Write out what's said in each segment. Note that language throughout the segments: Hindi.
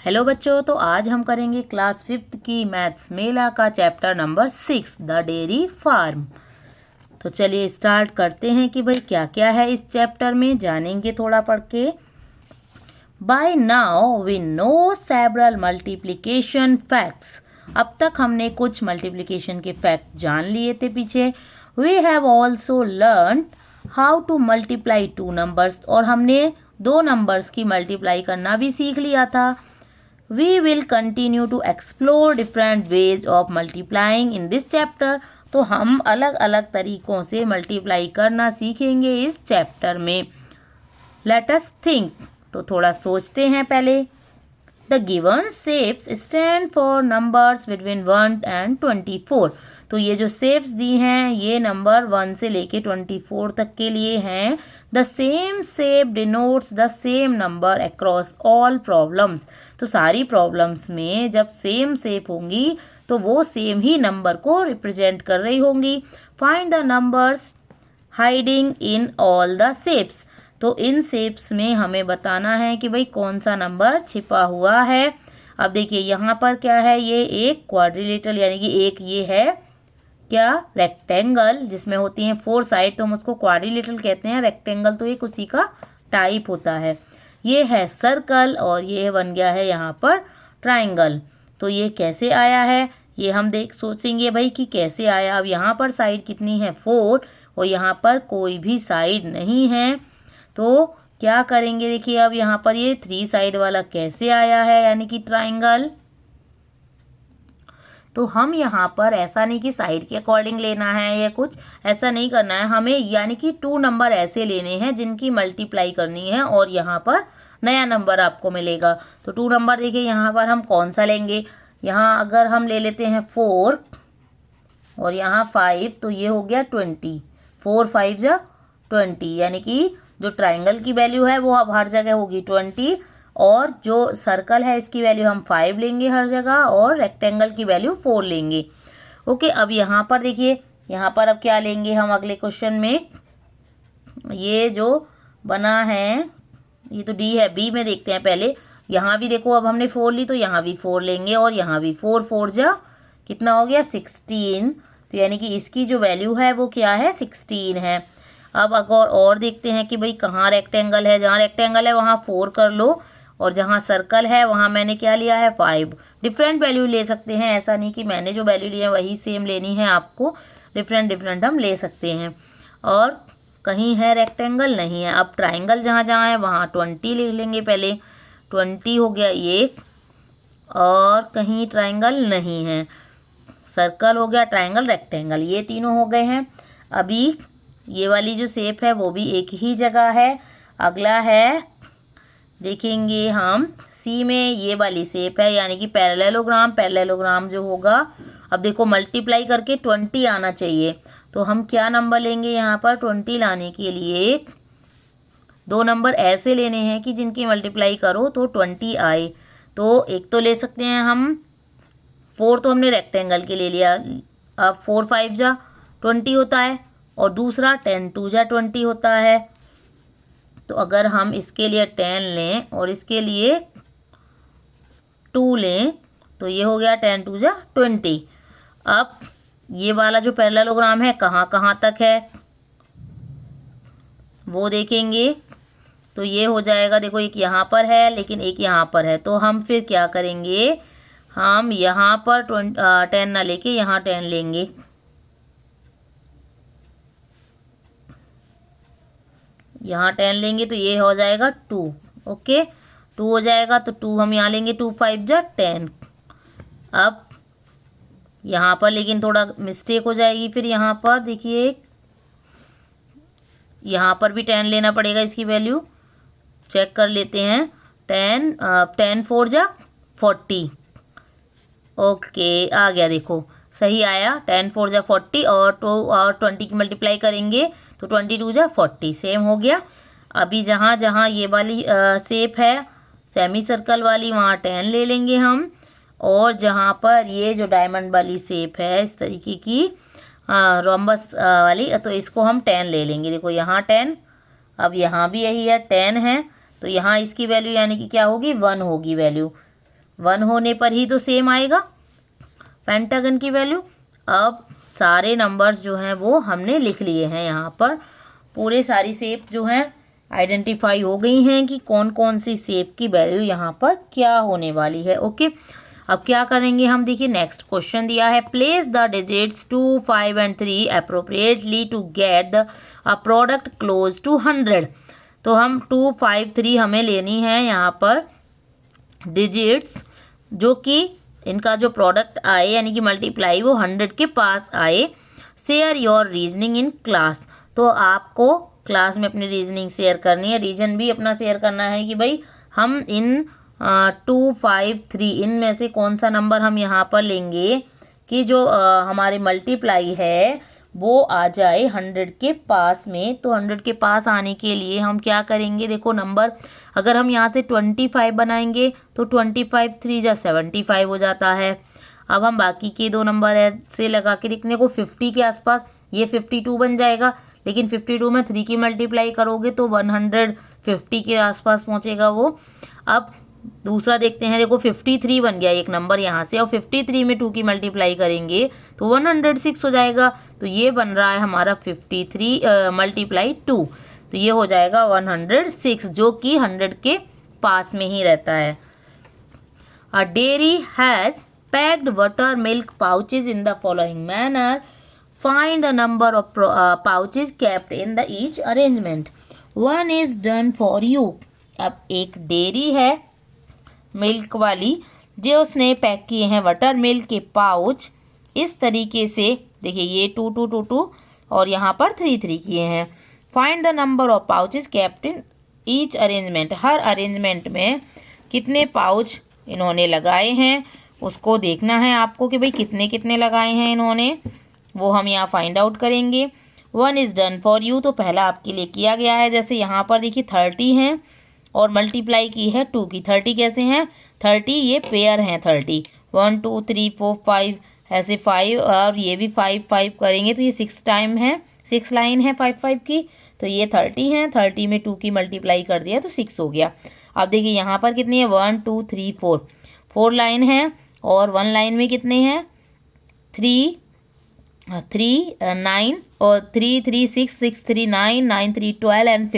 हेलो बच्चों, तो आज हम करेंगे क्लास 5th की मैथ्स मेला का chapter number 6 the dairy farm. तो चलिए स्टार्ट करते हैं कि भाई क्या क्या है इस चैप्टर में, जानेंगे थोड़ा पढ़ के। By now we know several multiplication facts. अब तक हमने कुछ मल्टीप्लिकेशन के फैक्ट जान लिए थे पीछे। We have also learn how to multiply two numbers, और हमने दो नंबर्स की मल्टीप्लाई करना भी सीख लिया था। We will continue to explore different ways of multiplying in this chapter। तो हम अलग अलग तरीकों से मल्टीप्लाई करना सीखेंगे इस चैप्टर में। Let us think। तो थोड़ा सोचते हैं पहले। The given shapes stand for numbers between 1 and 24। तो ये जो शेप्स दी हैं ये नंबर 1 से लेके 24 तक के लिए हैं। The same shape denotes the same number across all problems. तो सारी प्रॉब्लम्स में जब सेम शेप होंगी तो वो सेम ही नंबर को रिप्रेजेंट कर रही होंगी। Find the numbers hiding in all the shapes. तो इन शेप्स में हमें बताना है कि भाई कौन सा नंबर छिपा हुआ है। अब देखिए यहाँ पर क्या है, ये एक क्वाड्रिलेटरल यानी कि एक ये है क्या रेक्टेंगल जिसमें होती हैं 4 साइड, तो हम उसको क्वाड्रिलेटरल कहते हैं। रेक्टेंगल तो एक उसी का टाइप होता है। ये है सर्कल और ये बन गया है यहाँ पर ट्राइंगल। तो ये कैसे आया है ये हम सोचेंगे भाई कि कैसे आया। अब यहाँ पर साइड कितनी है 4 और यहाँ पर कोई भी साइड नहीं है, तो क्या करेंगे देखिए। अब यहाँ पर ये 3 साइड वाला कैसे आया है यानी कि ट्राइंगल। तो हम यहाँ पर ऐसा नहीं कि साइड के अकॉर्डिंग लेना है या कुछ ऐसा नहीं करना है हमें, यानी कि 2 नंबर ऐसे लेने हैं जिनकी मल्टीप्लाई करनी है और यहाँ पर नया नंबर आपको मिलेगा। तो 2 नंबर देखिए यहाँ पर हम कौन सा लेंगे। यहाँ अगर हम ले लेते हैं 4 और यहाँ 5 तो ये हो गया 20। 4 5 जा 20 यानी कि जो ट्राइंगल की वैल्यू है वो अब हर जगह होगी 20 और जो सर्कल है इसकी वैल्यू हम 5 लेंगे हर जगह और रेक्टेंगल की वैल्यू 4 लेंगे। ओके, अब यहाँ पर देखिए यहाँ पर अब क्या लेंगे हम अगले क्वेश्चन में। ये जो बना है ये तो डी है, बी में देखते हैं पहले। यहाँ भी देखो अब हमने 4 ली तो यहाँ भी 4 लेंगे और यहाँ भी 4 4 जा कितना हो गया 16। तो यानी कि इसकी जो वैल्यू है वो क्या है 16 है। अब अगर और देखते हैं कि भाई कहाँ रेक्टेंगल है, जहाँ रेक्टेंगल है वहाँ 4 कर लो और जहाँ सर्कल है वहाँ मैंने क्या लिया है 5। डिफरेंट वैल्यू ले सकते हैं, ऐसा नहीं कि मैंने जो वैल्यू ली है वही सेम लेनी है आपको, डिफरेंट डिफरेंट हम ले सकते हैं। और कहीं है रेक्टेंगल नहीं है। अब ट्राइंगल जहाँ जहाँ है वहाँ 20 लिख लेंगे पहले। 20 हो गया एक और कहीं ट्राइंगल नहीं है। सर्कल हो गया, ट्राइंगल, रेक्टेंगल, ये तीनों हो गए हैं। अभी ये वाली जो शेप है वो भी एक ही जगह है। अगला है देखेंगे हम सी में ये वाली शेप है यानी कि पैरेललोग्राम। पैरेललोग्राम जो होगा, अब देखो मल्टीप्लाई करके 20 आना चाहिए, तो हम क्या नंबर लेंगे यहाँ पर 20 लाने के लिए। 2 नंबर ऐसे लेने हैं कि जिनकी मल्टीप्लाई करो तो 20 आए। तो एक तो ले सकते हैं हम 4, तो हमने रेक्टेंगल के ले लिया। अब 4 5 जा 20 होता है और दूसरा 10 2 जा 20 होता है। तो अगर हम इसके लिए 10 लें और इसके लिए 2 लें तो ये हो गया 10 2 जा 20। अब ये वाला जो पैरेललोग्राम है कहाँ कहाँ तक है वो देखेंगे। तो ये हो जाएगा, देखो एक यहाँ पर है लेकिन एक यहाँ पर है, तो हम फिर क्या करेंगे, हम यहाँ पर 10 ना लेके यहाँ 10 लेंगे। यहाँ 10 लेंगे तो ये हो जाएगा 2। ओके, 2 हो जाएगा तो 2 हम यहाँ लेंगे, 2 5 जा 10। अब यहाँ पर लेकिन थोड़ा मिस्टेक हो जाएगी, फिर यहाँ पर देखिए यहाँ पर भी 10 लेना पड़ेगा। इसकी वैल्यू चेक कर लेते हैं। 10 4 जा 40। ओके, आ गया, देखो सही आया। 10 4 जा 40 और 2 और 20 की मल्टीप्लाई करेंगे तो 22 जा 40 सेम हो गया। अभी जहाँ जहाँ ये वाली शेप है सेमी सर्कल वाली वहाँ 10 ले लेंगे हम, और जहाँ पर ये जो डायमंड वाली शेप है इस तरीके की रोम्बस वाली, तो इसको हम 10 ले लेंगे। देखो यहाँ 10, अब यहाँ भी यही है 10 है, तो यहाँ इसकी वैल्यू यानी कि क्या होगी 1 होगी वैल्यू। 1 होने पर ही तो सेम आएगा पेंटागन की वैल्यू। अब सारे नंबर्स जो हैं वो हमने लिख लिए हैं, यहाँ पर पूरे सारी शेप जो हैं आइडेंटिफाई हो गई हैं कि कौन कौन सी शेप की वैल्यू यहाँ पर क्या होने वाली है। ओके, अब क्या करेंगे हम, देखिए नेक्स्ट क्वेश्चन दिया है, place the digits 2, 5 and 3 appropriately to get the product close to 100। तो हम 2, 5, 3 हमें लेनी है यहाँ पर डिजिट्स, जो कि इनका जो प्रोडक्ट आए यानी कि मल्टीप्लाई वो 100 के पास आए। Share your reasoning in class, तो आपको क्लास में अपनी रीजनिंग शेयर करनी है, रीजन भी अपना शेयर करना है कि भाई हम इन 2, 5, 3 इनमें से कौन सा नंबर हम यहाँ पर लेंगे कि जो हमारे मल्टीप्लाई है वो आ जाए 100 के पास में। तो 100 के पास आने के लिए हम क्या करेंगे, देखो नंबर अगर हम यहाँ से 25 बनाएंगे तो 25 3 जा 75 हो जाता है। अब हम बाकी के दो नंबर से लगा के देखने को 50 के आसपास, ये 52 बन जाएगा, लेकिन 52 में 3 की मल्टीप्लाई करोगे तो 150 के आसपास पहुँचेगा वो। अब दूसरा देखते हैं, देखो 53 बन गया एक नंबर यहाँ से, और 53 में 2 की मल्टीप्लाई करेंगे तो 106 हो जाएगा। तो ये बन रहा है हमारा 53 मल्टीप्लाई 2, तो ये हो जाएगा 106, जो कि 100 के पास में ही रहता है। A dairy has packed butter milk pouches in the following manner, find the number of pouches kept in the each arrangement, 1 is done for you. अब एक डेयरी है मिल्क वाली, जो उसने पैक किए हैं बटर मिल्क के पाउच इस तरीके से, देखिए ये 2, 2, 2, 2 और यहाँ पर 3, 3 किए हैं। Find the number of pouches kept in each arrangement, her arrangement में कितने पाउच इन्होंने लगाए हैं उसको देखना है आपको कि भाई कितने कितने लगाए हैं इन्होंने, वो हम यहाँ फाइंड आउट करेंगे। 1 इज़ डन फॉर यू, तो पहला आपके लिए किया गया है। जैसे यहाँ पर देखिए 30 हैं और मल्टीप्लाई की है 2 की। 30 कैसे हैं, 30 ये पेयर हैं, 30 1, 2, 3, 4, 5 ऐसे 5, और ये भी 5, 5 करेंगे तो ये 6 टाइम है, 6 लाइन है 5, 5 की, तो ये 30 हैं। 30 में 2 की मल्टीप्लाई कर दिया तो 6 हो गया। अब देखिए यहाँ पर कितनी है, 1, 2, 3, 4 लाइन है, और 1 लाइन में कितने हैं 3, 9 और 3, 3, 6, 6, 3, 9, 9, 3, 12 एंड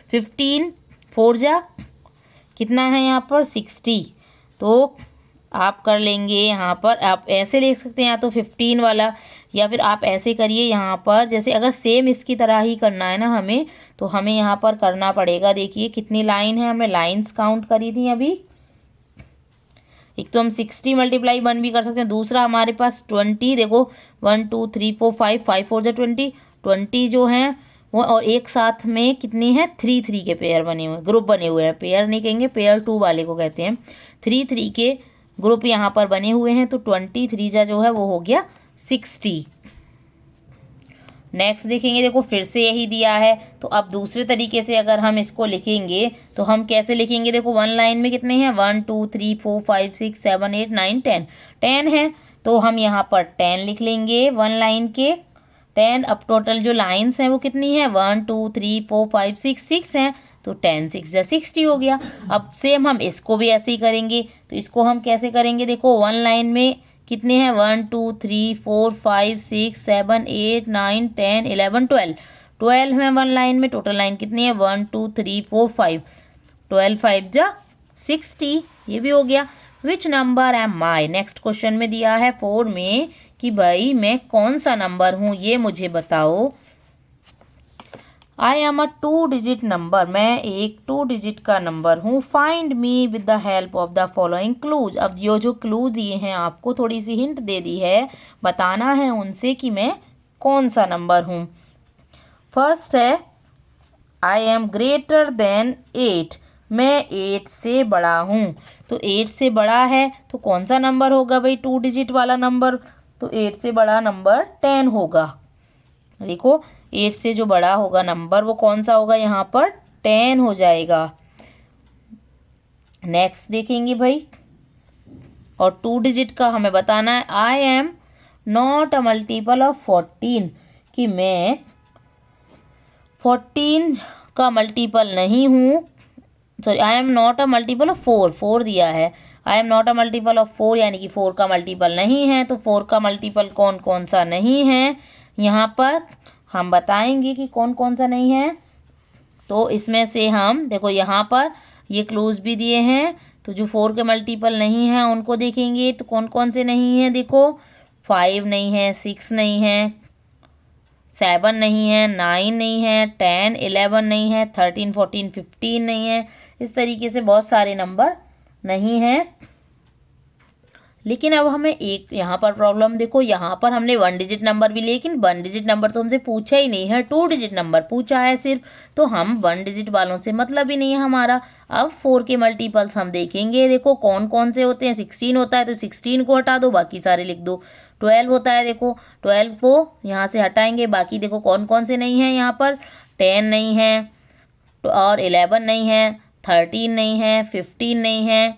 15 4 जा कितना है यहाँ पर 60। तो आप कर लेंगे यहाँ पर, आप ऐसे लिख सकते हैं या तो 15 वाला, या फिर आप ऐसे करिए यहाँ पर, जैसे अगर सेम इसकी तरह ही करना है ना हमें, तो हमें यहाँ पर करना पड़ेगा। देखिए कितनी लाइन है, हमने लाइंस काउंट करी थी अभी। एक तो हम 60 मल्टीप्लाई 1 भी कर सकते हैं, दूसरा हमारे पास 20, देखो 1, 2, 3, 4, 5, 5 4 जा 20 जो हैं वो, और एक साथ में कितनी है 3, 3 के पेयर बने हुए हैं, ग्रुप बने हुए हैं, पेयर नहीं कहेंगे, पेयर 2 वाले को कहते हैं। 3, 3 के ग्रुप यहाँ पर बने हुए हैं, तो 23 जा जो है वो हो गया 60। नेक्स्ट देखेंगे, देखो फिर से यही दिया है, तो अब दूसरे तरीके से अगर हम इसको लिखेंगे तो हम कैसे लिखेंगे, देखो 1 लाइन में कितने हैं 1, 2, 3, 4, 5, 6, 7, 8, 9, 10 है, तो हम यहाँ पर 10 लिख लेंगे 1 लाइन के 10। अब टोटल जो लाइन्स हैं वो कितनी है 1, 2, 3, 4, 5, 6 हैं, तो 10 6 जा 60 हो गया। अब सेम हम इसको भी ऐसे ही करेंगे, तो इसको हम कैसे करेंगे, देखो 1 लाइन में कितने हैं 1, 2, 3, 4, 5, 6, 7, 8, 9, 10, 11, 12 है 1 लाइन में। टोटल लाइन कितनी है 1, 2, 3, 4, 5, 12 5 जा 60, ये भी हो गया। Which number am I, next question में दिया है 4 में कि भाई मैं कौन सा नंबर हूँ ये मुझे बताओ। I am a 2 digit number, मैं एक 2 डिजिट का नंबर हूँ। Find me with the help of the following clues, अब ये जो क्लू दिए हैं आपको थोड़ी सी हिंट दे दी है, बताना है उनसे कि मैं कौन सा नंबर हूँ। फर्स्ट है आई एम ग्रेटर देन 8, मैं 8 से बड़ा हूँ, तो 8 से बड़ा है तो कौन सा नंबर होगा भाई 2 डिजिट वाला नंबर, तो 8 से बड़ा नंबर 10 होगा। देखो 8 से जो बड़ा होगा नंबर वो कौन सा होगा, यहाँ पर 10 हो जाएगा। नेक्स्ट देखेंगे भाई, और 2 डिजिट का हमें बताना है। I am not a multiple of 14, कि मैं 14 का मल्टीपल नहीं हूँ, sorry, I am not a multiple of 4, 4 दिया है। I am not a multiple of 4 यानी कि 4 का मल्टीपल नहीं है। तो 4 का मल्टीपल कौन कौन सा नहीं है, यहाँ पर हम बताएंगे कि कौन कौन सा नहीं है। तो इसमें से हम देखो, यहाँ पर ये क्लूज भी दिए हैं। तो जो 4 के मल्टीपल नहीं है उनको देखेंगे तो कौन कौन से नहीं है। देखो 5 नहीं है, 6 नहीं है, 7 नहीं है, 9 नहीं है, 10, 11 नहीं है, 13, 14, 15 नहीं है। इस तरीके से बहुत सारे नंबर नहीं है। लेकिन अब हमें एक यहाँ पर प्रॉब्लम, देखो यहाँ पर हमने 1 डिजिट नंबर भी, लेकिन 1 डिजिट नंबर तो हमसे पूछा ही नहीं है, 2 डिजिट नंबर पूछा है सिर्फ। तो हम 1 डिजिट वालों से मतलब ही नहीं है हमारा। अब 4 के मल्टीपल्स हम देखेंगे। देखो कौन कौन से होते हैं। 16 होता है तो 16 को हटा दो, बाकी सारे लिख दो। 12 होता है, देखो 12 को यहाँ से हटाएंगे, बाकी देखो कौन कौन से नहीं है यहाँ पर। 10 नहीं है और 11 नहीं है, 13 नहीं है, 15 नहीं है,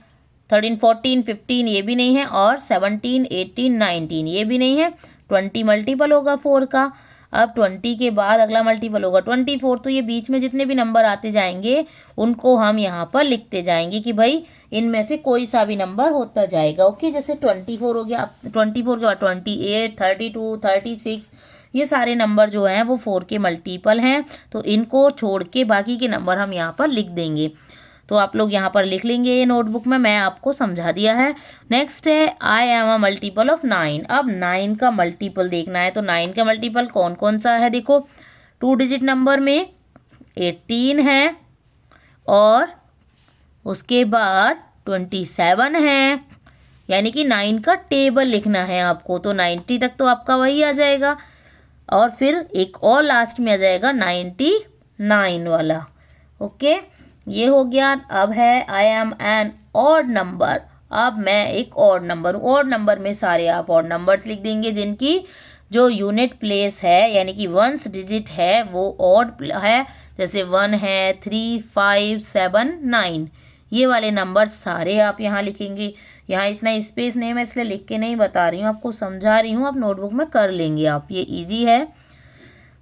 13, 14, 15 ये भी नहीं है, और 17, 18, 19 ये भी नहीं है। 20 मल्टीपल होगा 4 का। अब 20 के बाद अगला मल्टीपल होगा 24। तो ये बीच में जितने भी नंबर आते जाएंगे उनको हम यहाँ पर लिखते जाएंगे कि भाई इनमें से कोई सा भी नंबर होता जाएगा। ओके, जैसे 24 हो गया। अब 24 के बाद 28, 32, 36 ये सारे नंबर जो हैं वो 4 के मल्टीपल हैं। तो इनको छोड़ के बाकी के नंबर हम यहाँ पर लिख देंगे। तो आप लोग यहाँ पर लिख लेंगे ये नोटबुक में, मैं आपको समझा दिया है। नेक्स्ट है I am a multiple of 9। अब 9 का मल्टीपल देखना है। तो 9 का मल्टीपल कौन कौन सा है। देखो 2 डिजिट नंबर में 18 है और उसके बाद 27 है, यानी कि 9 का टेबल लिखना है आपको। तो 90 तक तो आपका वही आ जाएगा, और फिर एक और लास्ट में आ जाएगा 99 वाला। ओके, ये हो गया। अब है I am an odd number. अब मैं एक ऑड नंबर हूँ। ऑड नंबर में सारे आप ऑड नंबर्स लिख देंगे जिनकी जो यूनिट प्लेस है यानी कि 1 डिजिट है वो ऑड है। जैसे 1 है, 3, 5, 7, 9 ये वाले नंबर सारे आप यहाँ लिखेंगे। यहाँ इतना स्पेस नहीं, मैं इसलिए लिख के नहीं बता रही हूँ, आपको समझा रही हूँ। आप नोटबुक में कर लेंगे आप, ये इजी है।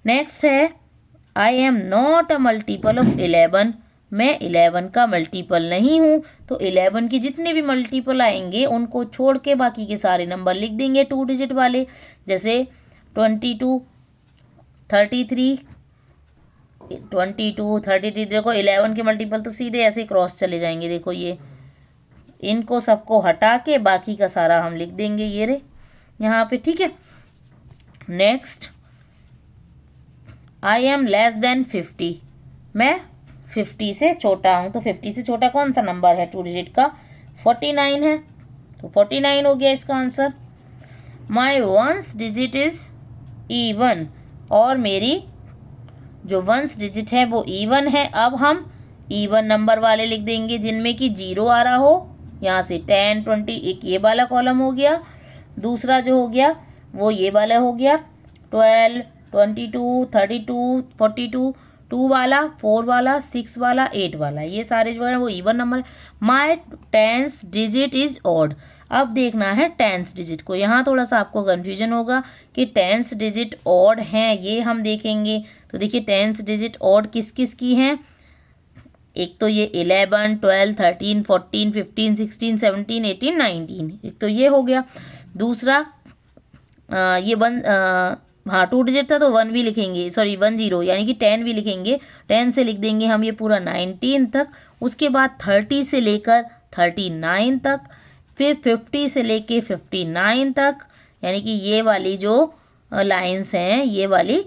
नेक्स्ट है I am not a multiple of 11। मैं 11 का मल्टीपल नहीं हूँ। तो 11 की जितने भी मल्टीपल आएंगे उनको छोड़ के बाकी के सारे नंबर लिख देंगे 2 डिजिट वाले। जैसे 22, 33, 22, 33। देखो 11 के मल्टीपल तो सीधे ऐसे क्रॉस चले जाएंगे। देखो ये, इनको सबको हटा के बाकी का सारा हम लिख देंगे ये रे यहाँ पे, ठीक है। Next I am less than 50। मैं 50 से छोटा हूँ। तो 50 से छोटा कौन सा नंबर है 2 डिजिट का। 49 है, तो 49 हो गया इसका answer. My 1 digit is even. और मेरी जो 1 डिजिट है वो इवन है। अब हम इवन नंबर वाले लिख देंगे जिनमें कि 0 आ रहा हो। यहाँ से 10, 20 एक ये वाला कॉलम हो गया। दूसरा जो हो गया वो ये वाला हो गया 12, 22, 32, 42, 2 वाला, 4 वाला, 6 वाला, 8 वाला, ये सारे जो है वो even number. My 10th digit is odd. अब देखना है 10th डिजिट को। यहाँ थोड़ा सा आपको कन्फ्यूजन होगा कि 10th डिजिट ऑड हैं, ये हम देखेंगे। तो देखिए 10th डिजिट ऑड किस किस की हैं। एक तो ये 11, 12, 13, 14, 15, 16, 17, 18, 19 एक तो ये हो गया। दूसरा ये 1 हाँ 2 डिजिट था तो 1 भी लिखेंगे, सॉरी 10 यानी कि 10 भी लिखेंगे। 10 से लिख देंगे हम ये पूरा 19 तक। उसके बाद 30 से लेकर 39 तक, फिर 50 से लेके 59 तक, यानी कि ये वाली जो लाइंस हैं ये वाली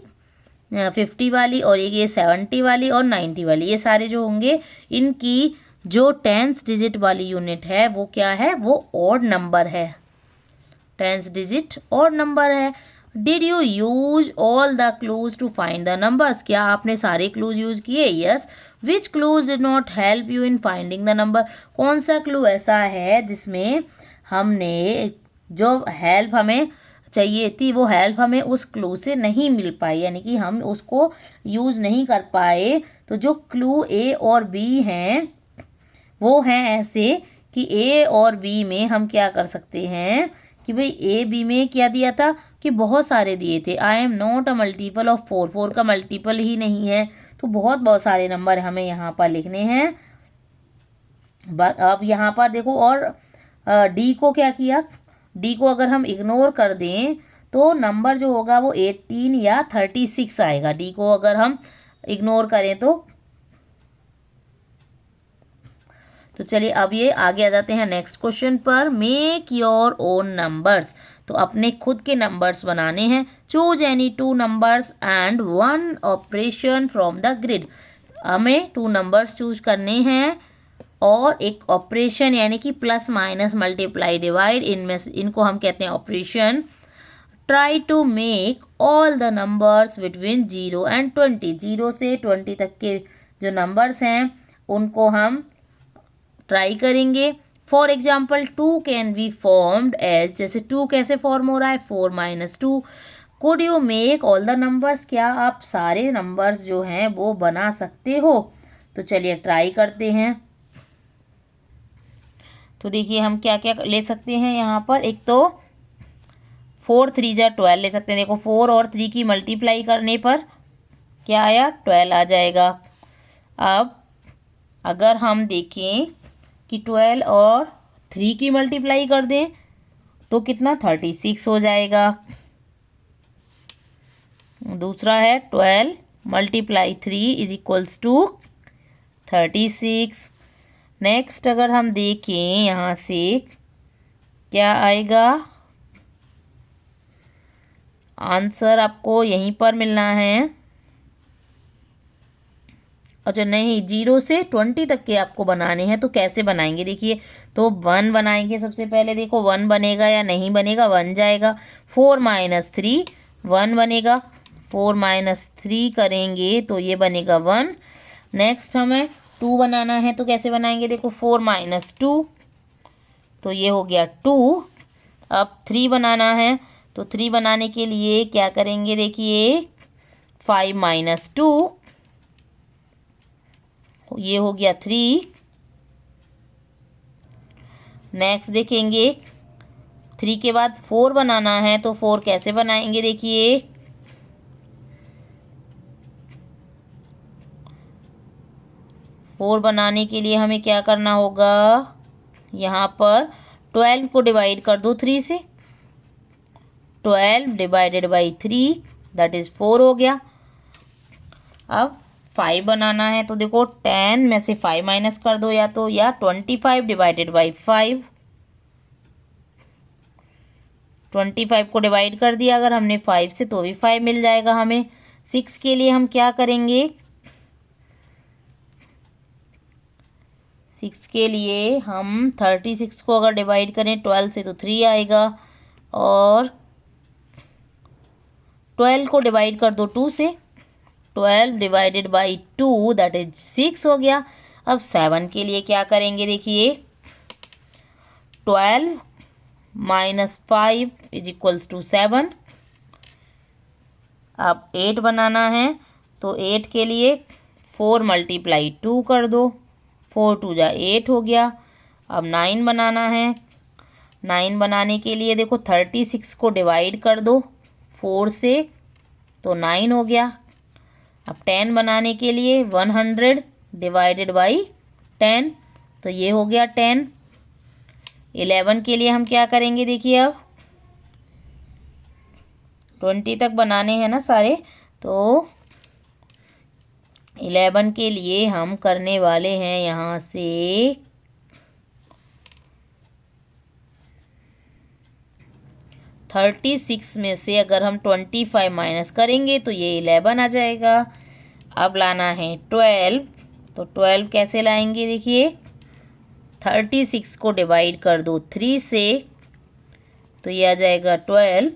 50 वाली और ये 70 वाली और 90 वाली, ये सारे जो होंगे इनकी जो 10th डिजिट वाली यूनिट है वो क्या है, वो ऑड नंबर है। 10th डिजिट ऑड नंबर है। Did you use all the clues to find the numbers. क्या आपने सारे क्लूज यूज किए। Yes. Which clues did not help you in finding the number. कौन सा क्लू ऐसा है जिसमें हमने जो हेल्प हमें चाहिए थी वो हेल्प हमें उस क्लू से नहीं मिल पाई, यानी कि हम उसको यूज़ नहीं कर पाए। तो जो क्लू ए और बी हैं वो हैं ऐसे कि ए और बी में हम क्या कर सकते हैं कि भाई ए बी में क्या दिया था कि बहुत सारे दिए थे। I am not a multiple of 4, 4 का मल्टीपल ही नहीं है। तो बहुत सारे नंबर हमें यहाँ पर लिखने हैं। अब यहाँ पर देखो, और डी को क्या किया, डी को अगर हम इग्नोर कर दें तो नंबर जो होगा वो 18 या 36 आएगा। डी को अगर हम इग्नोर करें तो चलिए अब ये आगे आ जाते हैं नेक्स्ट क्वेश्चन पर। मेक योर ओन नंबर्स, तो अपने खुद के नंबर्स बनाने हैं। Choose any 2 numbers and 1 operation from the grid, हमें 2 नंबर्स चूज करने हैं और एक ऑपरेशन यानी कि प्लस माइनस मल्टीप्लाई डिवाइड, इनमें इनको हम कहते हैं operation. Try to make all the numbers between 0 and 20, 0 से 20 तक के जो नंबर्स हैं उनको हम ट्राई करेंगे। For example 2 can be formed as, जैसे 2 कैसे फॉर्म हो रहा है, 4 minus 2। Could you make all the numbers, क्या आप सारे नंबर्स जो हैं वो बना सकते हो? तो चलिए ट्राई करते हैं। तो देखिए हम क्या क्या ले सकते हैं यहाँ पर। एक तो 4 3 जा 12 ले सकते हैं। देखो 4 और 3 की मल्टीप्लाई करने पर क्या आया, 12 आ जाएगा। अब अगर हम देखें कि 12 और 3 की मल्टीप्लाई कर दें तो कितना, 36 हो जाएगा। दूसरा है 12 multiply 3 is equals to 36। Next अगर हम देखें यहाँ से क्या आएगा, आंसर आपको यहीं पर मिलना है। अच्छा नहीं, 0 से 20 तक के आपको बनाने हैं, तो कैसे बनाएंगे देखिए। तो 1 बनाएंगे सबसे पहले। देखो 1 बनेगा या नहीं बनेगा, 1 जाएगा। 4 माइनस 3 1 बनेगा। 4 माइनस 3 करेंगे तो ये बनेगा 1। नेक्स्ट हमें 2 बनाना है, तो कैसे बनाएंगे, देखो 4 माइनस 2 तो ये हो गया 2। अब 3 बनाना है, तो 3 बनाने के लिए क्या करेंगे, देखिए 5 माइनस 2 ये हो गया 3। नेक्स्ट देखेंगे 3 के बाद 4 बनाना है, तो 4 कैसे बनाएंगे, देखिए 4 बनाने के लिए हमें क्या करना होगा, यहाँ पर 12 को डिवाइड कर दो 3 से। 12 डिवाइडेड बाई 3 दैट इज 4 हो गया। अब 5 बनाना है, तो देखो 10 में से 5 माइनस कर दो या 25 डिवाइडेड बाई 5। 25 को डिवाइड कर दिया अगर हमने 5 से तो भी 5 मिल जाएगा हमें। 6 के लिए हम क्या करेंगे, 6 के लिए हम 36 को अगर डिवाइड करें 12 से तो 3 आएगा, और 12 को डिवाइड कर दो 2 से। 12 डिवाइडेड बाई 2 दैट इज 6 हो गया। अब 7 के लिए क्या करेंगे, देखिए 12 माइनस 5 इज इक्वल्स टू 7। अब 8 बनाना है, तो 8 के लिए 4 मल्टीप्लाई 2 कर दो। 4 2 जा 8 हो गया। अब 9 बनाना है। 9 बनाने के लिए देखो 36 को डिवाइड कर दो 4 से, तो 9 हो गया। अब 10 बनाने के लिए 100 डिवाइडेड बाई 10, तो ये हो गया 10। 11 के लिए हम क्या करेंगे, देखिए अब 20 तक बनाने हैं ना सारे, तो 11 के लिए हम करने वाले हैं यहाँ से 36 में से अगर हम 25 माइनस करेंगे तो ये 11 आ जाएगा। अब लाना है 12, तो 12 कैसे लाएंगे, देखिए 36 को डिवाइड कर दो 3 से, तो ये आ जाएगा 12।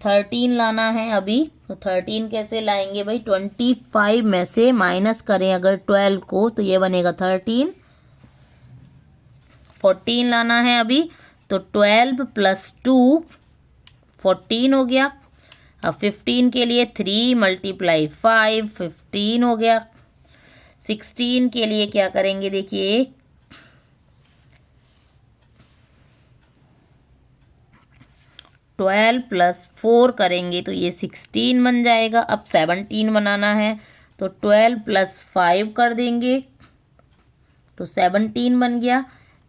13 लाना है अभी, तो 13 कैसे लाएंगे भाई, 25 में से माइनस करें अगर 12 को तो ये बनेगा 13। 14 लाना है अभी, तो 12 प्लस 2 14 हो गया। अब 15 के लिए 3 मल्टीप्लाई 5 15 हो गया। 16 के लिए क्या करेंगे, देखिए 12 प्लस 4 करेंगे तो ये 16 बन जाएगा। अब 17 बनाना है, तो 12 प्लस 5 कर देंगे तो 17 बन गया।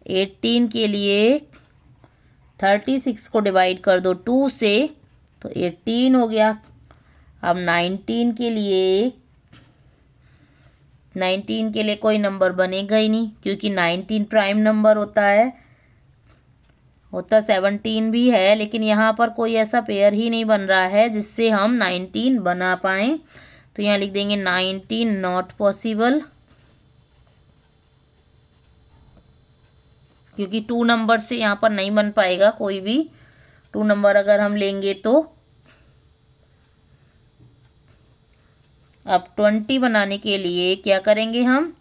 18 के लिए 36 को डिवाइड कर दो 2 से, तो 18 हो गया। अब 19 के लिए कोई नंबर बनेगा ही नहीं, क्योंकि 19 प्राइम नंबर होता है। 17 भी है, लेकिन यहाँ पर कोई ऐसा पेयर ही नहीं बन रहा है जिससे हम 19 बना पाएँ। तो यहाँ लिख देंगे 19 नॉट पॉसिबल, क्योंकि 2 नंबर से यहाँ पर नहीं बन पाएगा कोई भी 2 नंबर अगर हम लेंगे तो। अब 20 बनाने के लिए क्या करेंगे हम,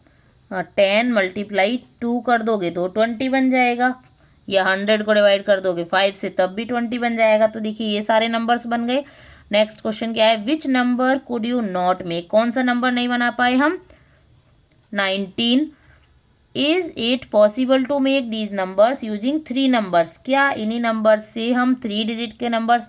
10 मल्टीप्लाई 2 कर दोगे तो 20 बन जाएगा, या 100 को डिवाइड कर दोगे 5 से तब भी 20 बन जाएगा। तो देखिए ये सारे नंबर्स बन गए। नेक्स्ट क्वेश्चन क्या है, which number could you not make, कौन सा नंबर नहीं बना पाए हम, 19। Is it possible to make these numbers using 3 numbers, क्या इन्हीं नंबर से हम 3 डिजिट के नंबर,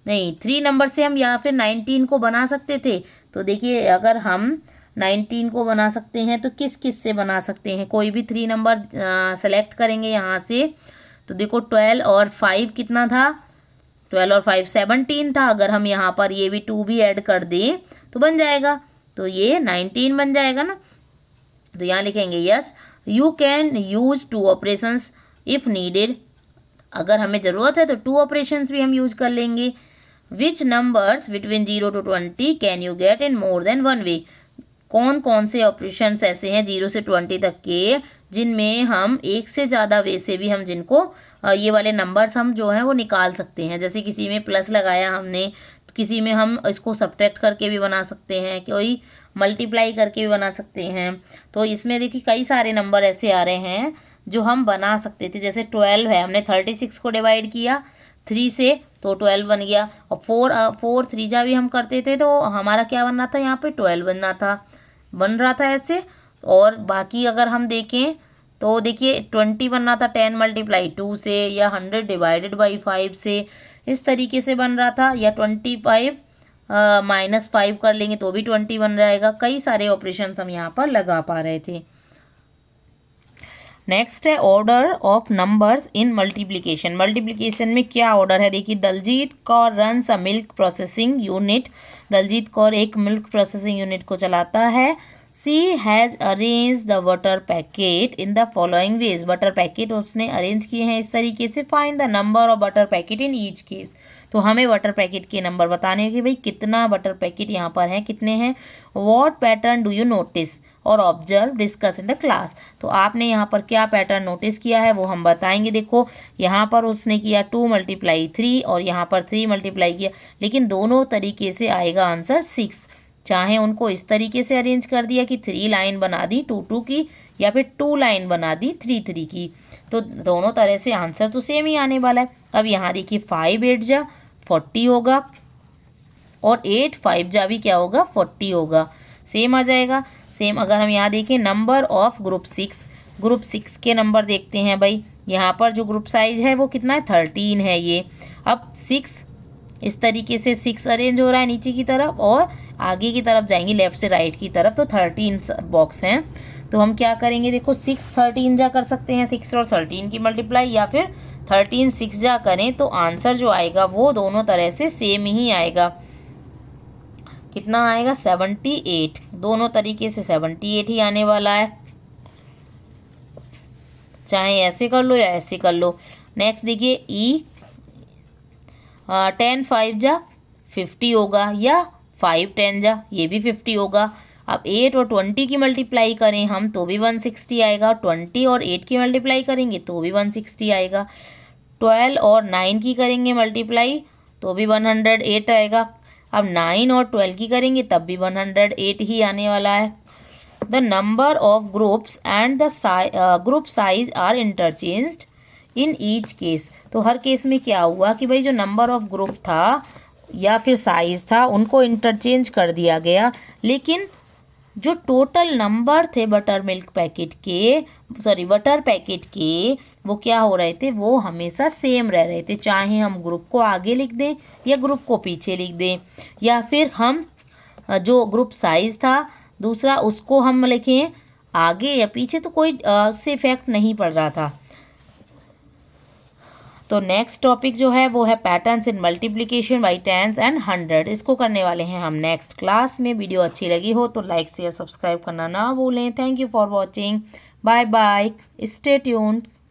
नहीं 3 नंबर से हम या फिर 19 को बना सकते थे। तो देखिए अगर हम 19 को बना सकते हैं तो किस किस से बना सकते हैं, कोई भी 3 नंबर सेलेक्ट करेंगे यहाँ से। तो देखो 12 और 5 कितना था, 12 और 5 17 था। अगर हम यहाँ पर ये भी 2 भी ऐड कर दें तो बन जाएगा, तो ये 19 बन जाएगा ना। तो यहाँ लिखेंगे yes you can use 2 operations if needed, अगर हमें ज़रूरत है तो 2 ऑपरेशंस भी हम यूज कर लेंगे। Which numbers between 0 to 20 can you get in more than 1 way, कौन कौन से ऑपरेशंस ऐसे हैं 0 से 20 तक के जिनमें हम एक से ज़्यादा वे से भी हम जिनको ये वाले नंबर्स हम जो हैं वो निकाल सकते हैं। जैसे किसी में प्लस लगाया हमने, तो किसी में हम इसको सब्ट्रैक्ट करके भी बना सकते हैं, कोई मल्टीप्लाई करके भी बना सकते हैं। तो इसमें देखिए कई सारे नंबर ऐसे आ रहे हैं जो हम बना सकते थे। जैसे 12 है, हमने 36 को डिवाइड किया 3 से तो 12 बन गया, और 4 3 जा भी हम करते थे तो हमारा क्या बनना था, यहाँ पे 12 बन रहा था ऐसे। और बाकी अगर हम देखें तो देखिए 20 बनना था 10 मल्टीप्लाई 2 से, या 100 डिवाइडेड बाई 5 से, इस तरीके से बन रहा था। या 25 -5 कर लेंगे तो भी 20 बन जाएगा। कई सारे ऑपरेशन हम यहाँ पर लगा पा रहे थे। नेक्स्ट है order of numbers in multiplication. Multiplication में क्या ऑर्डर है, देखिए Daljeet Kaur runs a milk processing unit, Daljeet Kaur एक मिल्क प्रोसेसिंग यूनिट को चलाता है। She has arrange the butter packet in the following ways, butter packet उसने अरेंज किए हैं इस तरीके से। Find the number of butter packet in each case, तो हमें बटर पैकेट के नंबर बताने हैं कि भाई कितना बटर पैकेट यहाँ पर है, कितने हैं। What pattern do you notice और observe discuss in the class, तो आपने यहाँ पर क्या पैटर्न नोटिस किया है वो हम बताएंगे। देखो यहाँ पर उसने किया 2 मल्टीप्लाई 3 और यहाँ पर 3 मल्टीप्लाई किया, लेकिन दोनों तरीके से आएगा आंसर 6। चाहे उनको इस तरीके से अरेंज कर दिया कि 3 लाइन बना दी 2 2 की, या फिर 2 लाइन बना दी 3 3 की, तो दोनों तरह से आंसर तो सेम ही आने वाला है। अब यहाँ देखिए 5 8 जा 40 होगा, और 8 5 जा भी क्या होगा 40 होगा, सेम आ जाएगा। सेम अगर हम यहाँ देखें नंबर ऑफ ग्रुप 6 के नंबर देखते हैं भाई। यहाँ पर जो ग्रुप साइज है वो कितना है 13 है ये। अब 6 इस तरीके से 6 अरेंज हो रहा है नीचे की तरफ, और आगे की तरफ जाएंगे लेफ्ट से राइट की तरफ तो 13 बॉक्स हैं। तो हम क्या करेंगे, देखो 6 13 जा कर सकते हैं, 6 और 13 की मल्टीप्लाई, या फिर 13 6 जा करें तो आंसर जो आएगा वो दोनों तरह से सेम ही आएगा। कितना आएगा 78, दोनों तरीके से 78 ही आने वाला है, चाहे ऐसे कर लो या ऐसे कर लो। नेक्स्ट देखिए ई 10 5 जा 50 होगा, या 5 10 जा ये भी 50 होगा। अब 8 और 20 की मल्टीप्लाई करें हम तो भी 160 आएगा, 20 और 8 की मल्टीप्लाई करेंगे तो भी 160 आएगा। 12 और 9 की करेंगे मल्टीप्लाई तो भी 108 आएगा। अब 9 और 12 की करेंगे तब भी 108 ही आने वाला है। The number of groups and the group size are interchanged in each case, तो हर केस में क्या हुआ कि भाई जो नंबर ऑफ ग्रुप था या फिर साइज था उनको इंटरचेंज कर दिया गया, लेकिन जो टोटल नंबर थे बटर पैकेट के वो क्या हो रहे थे, वो हमेशा सेम रह रहे थे। चाहे हम ग्रुप को आगे लिख दें या ग्रुप को पीछे लिख दें, या फिर हम जो ग्रुप साइज था दूसरा उसको हम लिखें आगे या पीछे तो कोई उससे इफेक्ट नहीं पड़ रहा था। तो नेक्स्ट टॉपिक जो है वो है patterns in multiplication by tens and 100। इसको करने वाले हैं हम नेक्स्ट क्लास में। वीडियो अच्छी लगी हो तो लाइक शेयर सब्सक्राइब करना ना भूलें। Thank you for watching. Bye bye, stay tuned.